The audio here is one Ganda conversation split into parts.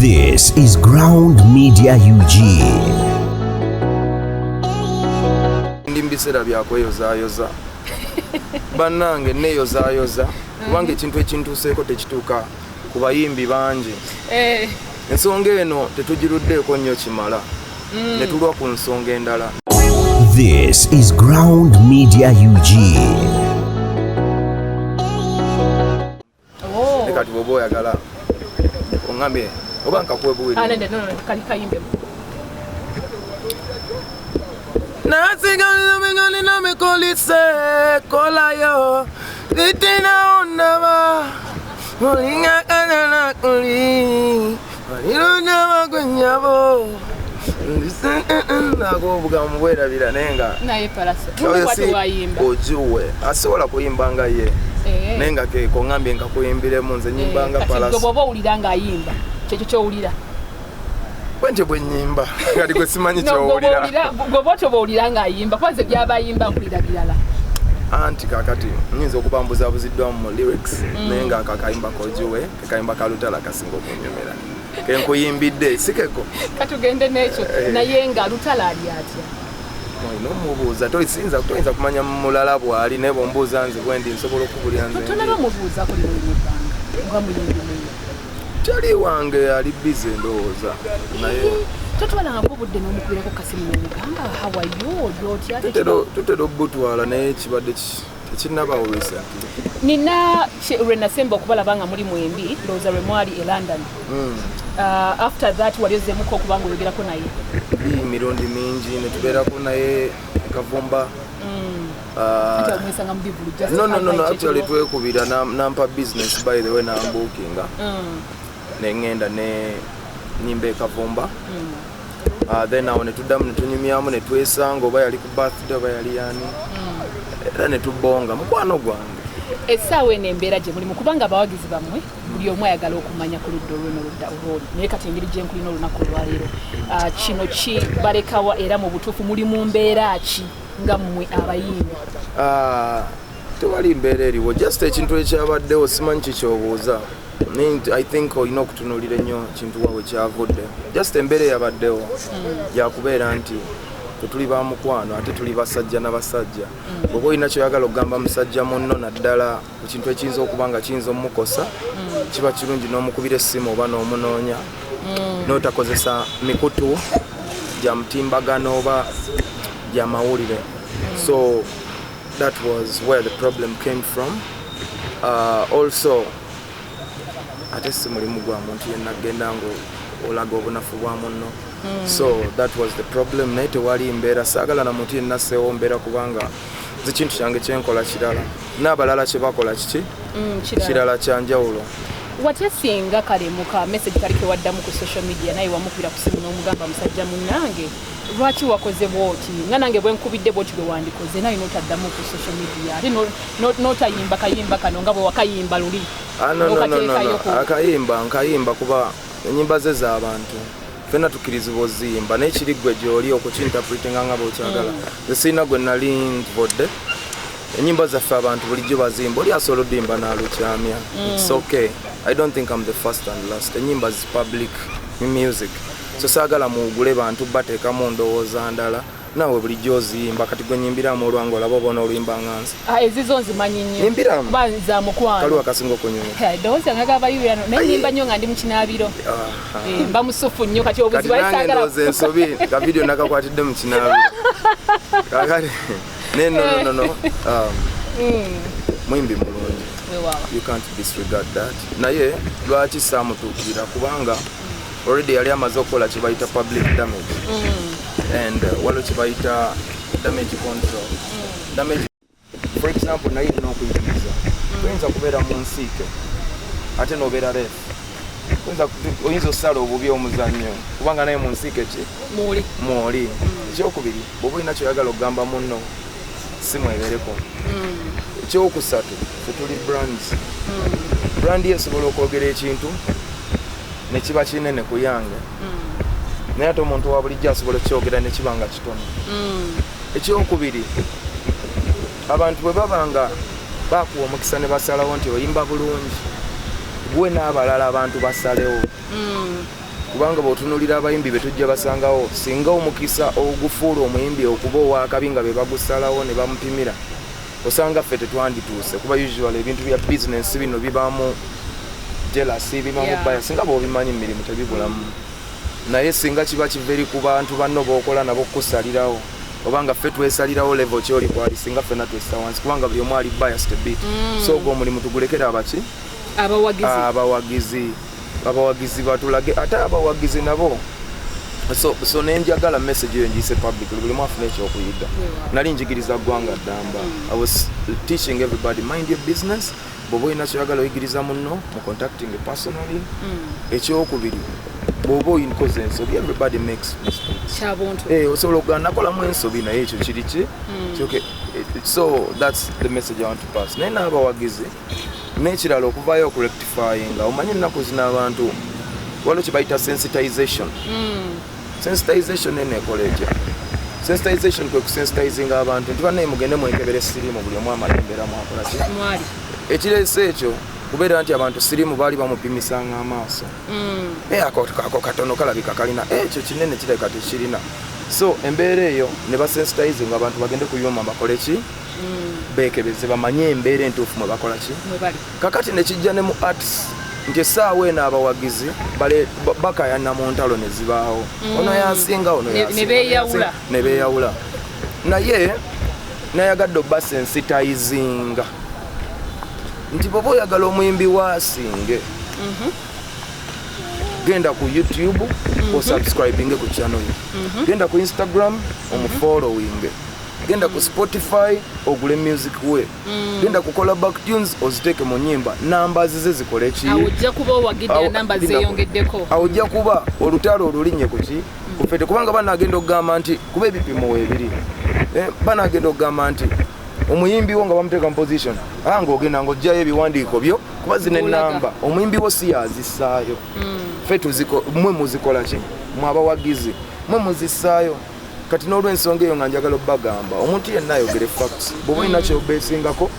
This is Ground Media UG. Ndimbisera byakweyozayoza bannange neyozayoza kubanga ekintu ekintuuseeko tekituuka ku bayimbi bangi. Ensonga eno tetugiruddeeko nnyo kimala ne tulwa ku nsonga endala. This is Ground Media UG. Kati bw'oba oyagala oŋŋambye oba nkakuwebuwira. Nasigalira mengani na mekolise kolayo litina ondaba olinga kanana kuli walirunda magwenyabo nako obugamu bwerabira nenga naye Pallaso wayimba ojuwe asobola kuyimba nga ye nenga keko ngambye nkakuyimbiremu nze nyimba nga Pallaso. Kati bw'oba owulira ng'ayimba kyekyo ky'owulira bwente bwe nnyimba kati gwe simanyi ky'owulira. Bw'oba toba ng'ayimba kwanze byaba ayimba mpulira birala. Anti kakati nyinza okubambuzabuziddwamu mu lyrics naye nga akakayimba kojuwe kakayimba ka lutalo akasinga okunyumira kenkuyimbidde sikeko katugende n'ekyo naye nga lutalo ali atya nomubuuza toyinza kumanya mulala bw'ali naye bw'ombuuza nze bwendi nsobola okubulya nze tonaba mubuuza kuli mulimubbanga nga muyimbi muyo tali wange ali bize ndowooza naye totwalangako obudde n'omukubirako kasimu n'omugamba hawayo otya tutera obutwala naye kibadde tekinnabawo recently. Nina lwe nasemba okubalaba nga muli mwembi ndowooza lwe mwali e London. After that wali ozzeemuko okuba nga oyogerako naye mirundi mingi ne tubeerako naye Kavumba. No, actually twekubira nampa business by the way nambukinga nengenda ne nyimba e Kavumba. Then awo ne tuddamu ne tunyumyamu ne twesanga oba yali ku birthday oba yali yani era ne tubonga mukwano gwange. Essaawa eno embeera gye mulimu kubanga abawagizi bammwe buli omu ayagala okumanya ku ludda olw'oludda olwoli naye kati engeri gye nkulina olunaku olwaleero kino ki balekawa era mu butuufu muli mu mbeera ki nga mmwe abayimbi? Tewali mbeera eriwo just ekintu ekyabaddewo simanyi kikyobuuza. I think olina okutunuulira ennyo kintu wawe kyavudde just embeera eyabaddewo yakubeera nti tetuli ba mukwano ate tuli basajja n'abasajja. Bw'oba olina kyoyagala okugamba musajja munno naddala ku kintu ekiyinza okuba nga kiyinza omukosa kiba kirungi n'omukubira essimu oba n'omunoonya n'otakozesa mikutu gya mutimbagano oba gya mawulire. So that was where the problem came from. Also ate si mulimu gwa muntu yenna agenda ng'olaga obunafu bwa munno. So that was the problem. Naye tewali mbeera saagala na muntu yenna asseewo mbeera kubanga nze kintu kyange kyenkola kirala n'abalala kye bakola kiki kirala kya njawulo. Watya singa kale muka message kali ke waddamu ku social media naye wamukubira ku simu n'omugamba musajja munnange lwaki wakoze bwoti nga nange bwe nkubidde bwoti bwe wandikoze naye n'otaddamu ku social media ate n'otayimba kayimba kano nga bwe wakayimba luli. Akayimba nkayimba kuba ennyimba ze z'abantu fena tukirizibwa oziyimba naye kiri gwe gy'oli okukinterpretinga nga bw'okyagala. Nze sirina gwe nali nvodde ennyimba zaffe abantu bulijjo bazimba oli asobola oddimba n'alukyamya. It's okay. I don't think I'm the first and last. Ennyimba zi public music so saagala muugule bantu bateekamu ndowooza ndala naawe bulijjo oziyimba kati gwe nyimbiramu olwange olaba obona oluyimba nga nze ezizo nzimanyi nnyo nyimbiramu banza mukwano kaliwo akasinga okunyuma ddowooza nga gabayibirano naye nyimba nnyo nga ndi mu kinaabiro mba musufu nnyo kati obuzi bwali saagala kati nange ndowooza ensobi ka vidiyo nakakwatidde mu kinaabiro kakati naye no muyimbi mulungi you can't disregard that naye lwaki saamutuukirira kubanga already yali amaze okukola kye bayita public damage and waliwo kye bayita damage control damage. For example naye irina okuyigiriza oyinza kubeera mu nsiike ate n'obeera ref oyinza osala obubi omuzannyo kubanga naye mu nsiike ki mwoli. Ekyokubiri bw'oba olina kyoyagala okugamba munno simu ebeereko. Ekyokusatu tetuli brands. Brand esobola okwogera ekintu ne kiba kinene ku yange naye ate omuntu wa bulijjo asobola okukyogera ne kiba nga kitono. Ekyokubiri abantu bwe baba nga bakuwa omukisa ne basalawo nti oyimba bulungi gwe n'abalala abantu basalewo kubanga bw'otunuulira abayimbi be tujja basangawo singa omukisa ogufuula omuyimbi okuba ow'akabi nga be bagusalawo ne bamupimira osanga ffe tetwandituuse kuba usual ebintu bya bizinensi bino bibaamu jealousy bibaamu baya singa bw'obimanyi emirimu tebibulamu naye singa kiba kiva eri ku bantu banno b'okola nabo kusalirawo obanga ffe twesalirawo level kyoli kwali singa ffena twessa wansi kubanga buli omu ali biased a bit so ogwo omulimu tugulekera abaki abawagizi batulage ate abawagizi nabo so nenjagala message eyo njise public buli mu afuna ekyokuyiga nali njigiriza ggwanga ddamba I was teaching everybody mind your business bw'oba olina kyoyagala oyigiriza munno mu contacting personally ekyokubiri bw'oba oyinkoze ensobi everybody makes mistakes osobola okugana nakolamu ensobi naye ekyo kiri ki so that's the message I want to pass naye n'abawagizi n'ekirala okuvaayo okurectifyinga omanyi ennaku zino abantu waliwo kye bayita sensitization sensitization eneekola etya sensitization kwe kusensitizinga abantu nti bannaye mugende mwekebere sirimu buli omu amalembera mwakola ki ekireese ekyo kubeera nti abantu sirimu baali bamupimisanga amaaso ako katono kalabika kalina ekyo kinene kireka tekirina so embeera eyo ne basensitizinga abantu bagende kuyuma bakole ki bekebeze bamanye embeera entuufu mwe bakola ki kakati nekijja ne mu arts nti essaawa eno abawagizi bakayana mu ntalo ne zibaawo ono yasinga ono ne beeyawula naye nayagadde obasensitizinga nti bw'oba oyagala omuyimbi waasinge genda ku YouTube osubscribinge ku channel ye genda ku Instagram omufollowinge genda ku Spotify ogule music we genda kukola back tunes oziteeke mu nyimba namba zize zikole ki awujja kuba owagidde namba zeeyongeddeko awujja kuba olutalo olulinye ku ki kufete kubanga banagenda okugamba nti kuba ebipimo weebiri banagenda okugamba nti omuyimbi wo nga bamuteeka mu position ng'ogenda ng'ojjayo ebiwandiiko byo kuba zino ennamba omuyimbi wo si yazissaayo ffe mmwe muzikola ki mwe abawagizi mmwe muzissaayo kati n'olw'ensonga eyo nga njagala obbagamba omuntu yenna ayogere facts bw'oba olina kyobeesingako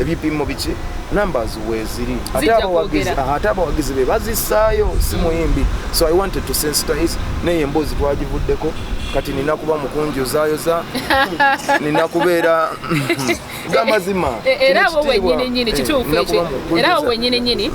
ebipimo biki numbers weeziri ate abawagizi be bazissaayo si muyimbi so I wanted to sensitize naye emboozi twagivuddeko kati nina kuba mukunjuzaayoza nina kubeera gamazima era wo wenyini nyini kituufu ekyo era wo wenyini nyini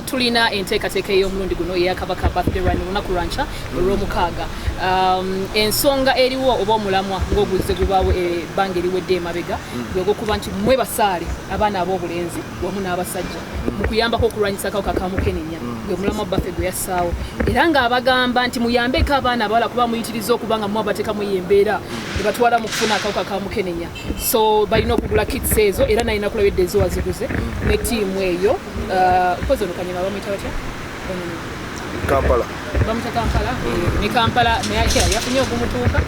tulina enteekateeka ey'omulundi guno eyakabaka birthday run olunaku lwanca olw'omukaaga ensonga eriwo oba omulamwa ng'oguze gubaawo ebbanga eriwedde emabega gwegwokuba nti mmwe basaale abaana ab'obulenzi wamu n'abasajja mu kuyambako okulwanyisa akawuka ka mukenenya gwe mulamwa baffe gwe yassaawo era ng'abagamba nti muyambeko abaana abawala kuba muyitiriza okuba nga abateekamu embeera ne batwala mu kufuna akawuka ka mukenenya so balina okugula kits ezo era nalina kulabidde ezo waziguze ne ttiimu eyo koze olukanyuma bamuyita batya Kampala bamuta Kampala ni Kampala yafunye ogumutuuka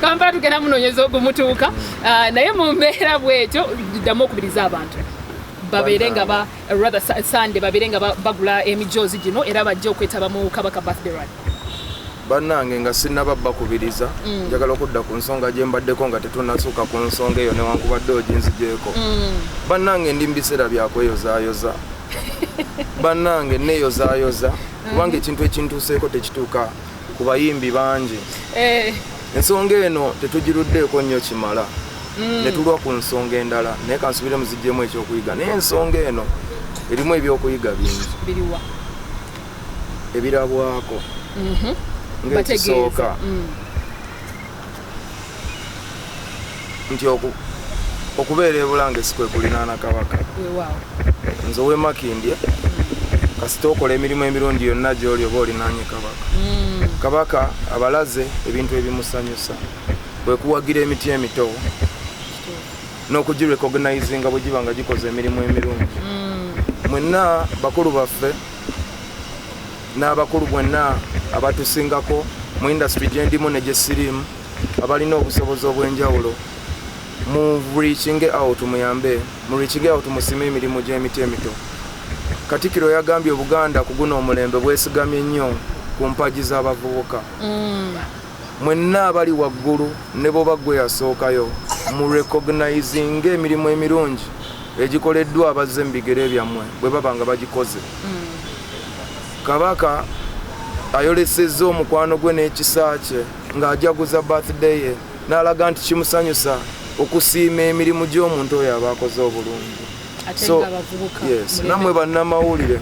Kampala tugenda munoonyeza ogumutuuka naye mu mbeera bwetyo ddamu okubiriza abantu babeere nga Sunday babeere nga bagula emijoozi gino era bajja okwetaba mu kabaka birthday run bannange nga sinnaba bakubiriza njagala okudda ku nsonga gye mbaddeko nga tetunnasukka ku nsonga eyo newankubadde oginzigyeko bannange ndi mu biseera byakweyozaayoza bannange neeyozaayoza kubanga ekintu ekintuuseeko tekituuka ku bayimbi bangi ensonga eno tetugiruddeeko nnyo kimala ne tulwa ku nsonga endala naye kansubire muziggyemu ekyokuyiga naye ensonga eno erimu ebyokuyiga bingi ebirabwako ng'ekisooka nti okubeera ebulange si kwe kulinaana kabaka nze ow'emakindya kasita okola emirimu emirungi yonna gy'oli oba olinaanye kabaka kabaka abalaze ebintu ebimusanyusa bwe kuwagira emiti emito n'okugirecognizinga bwe giba nga gikoze emirimu emirungi mwenna bakulu baffe n'abakulu bwenna abatusingako mu industry gye ndimu ne gye sirimu abalina obusobozi obw'enjawulo mu reaching out muyambe mu reaching out musime emirimu gy'emiti emito Katikkiro yagambye Obuganda ku guno omulembe bwesigamye nnyo ku mpagi z'abavubuka mwenna abali waggulu ne boba gwe yasookayo mu recognizing emirimu emirungi egikoleddwa abazze mu bigere byammwe bwe baba nga bagikoze kabaka ayolesezza omukwano gwe n'ekisa kye ng'ajaguza birthday ye n'alaga nti kimusanyusa okusiima emirimu gy'omuntu oyo aba akoze obulungi. So yes, namwe bannamawulire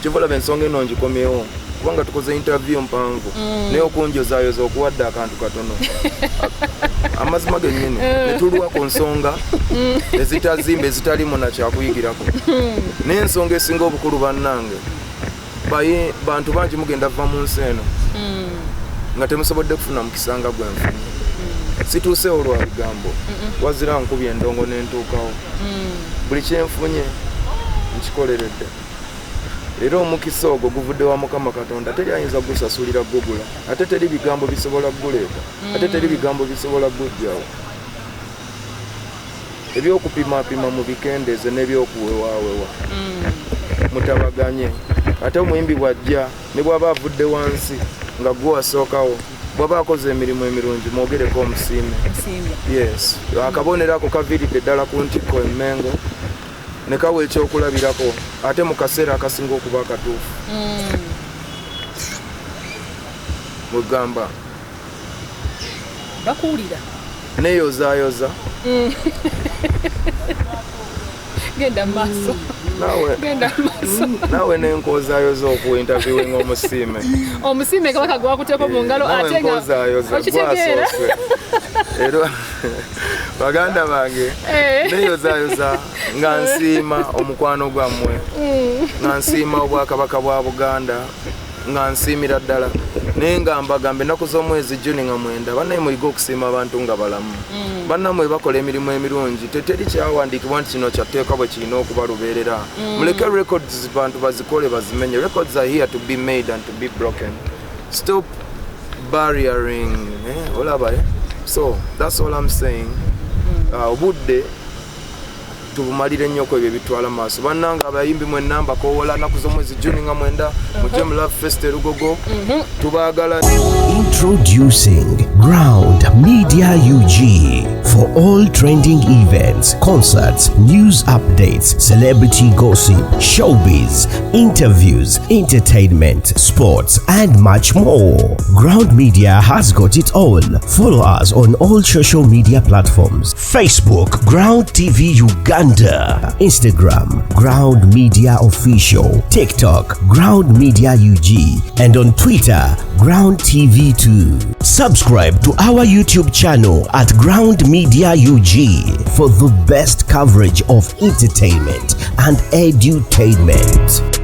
kivulaba ensonga eno ngikomyewo kubanga tukoze interview mpanvu naye okunjozaayoza okuwadde akantu katono amazima gennyini netulwa ku nsonga ezitazimba ezitalimu nakyakuyigirako naye ensonga esinga obukulu bannange bantu bangi mugenda va mu nsi eno nga temusobodde kufuna mukisa nga gwenfunye situuseewo lwa bigambo wazira nkubye endongo n'entuukawo buli kyenfunye nkikoleredde era omukisa ogwo guvudde wa Mukama Katonda teri ayinza gusasulira gugula ate teri bigambo bisobola guleeta ate teri bigambo bisobola gujjawo ebyokupimaapima mu bikendeeze n'ebyokuwewaawewa mutabaganye ate omuyimbi bw'ajja ne bw'aba avudde wansi nga gwe wasookawo bw'aba akoze emirimu emirungi mwogereko omusiime. Yes, akabonero ako kaviiridde ddala ku ntikko emmengo ne kawa ekyokulabirako ate mu kaseera akasinga okuba akatuufu mugamba bakuwulira neeyozaayoza genda maaso naawe nenkozaayoza okuintaviwe ng'omusiime kabaka gwakuteko mu ngalo ate nga okitegeera era baganda bange neeyozaayoza nga nsiima omukwano gwammwe nga nsiima obwakabaka bwa Buganda nga nsiimira ddala naye nga mbagambe ennaku z'omwezi Juni nga 9 bannaye muyiga okusiima abantu nga balamu bannammwe bakola emirimu emirungi teteri kyawandiikibwa nti kino kyatteeka bwe kirina okuba lubeerera muleke records bantu bazikole bazimenye. Records are here to be made and to be broken. Stop barriering olaba so that's all I'm saying. Obudde tubumalire nnyo ko ebyo bitwala maaso bannanga abayimbi mwenna mbakoowola nnaku z'omwezi Juni nga 9 mu Gem Love Fest e Lugogo tubaagala. Introducing Ground Media UG for all trending events, concerts, news updates, celebrity gossip, showbiz, interviews, entertainment, sports, and much more. Ground Media has got it all. Follow us on all social media platforms: Facebook, Ground TV Uganda; Instagram, Ground Media Official; TikTok, Ground Media UG; and on Twitter, Ground TV2. Subscribe to our YouTube channel at Ground Media UG for the best coverage of entertainment and edutainment.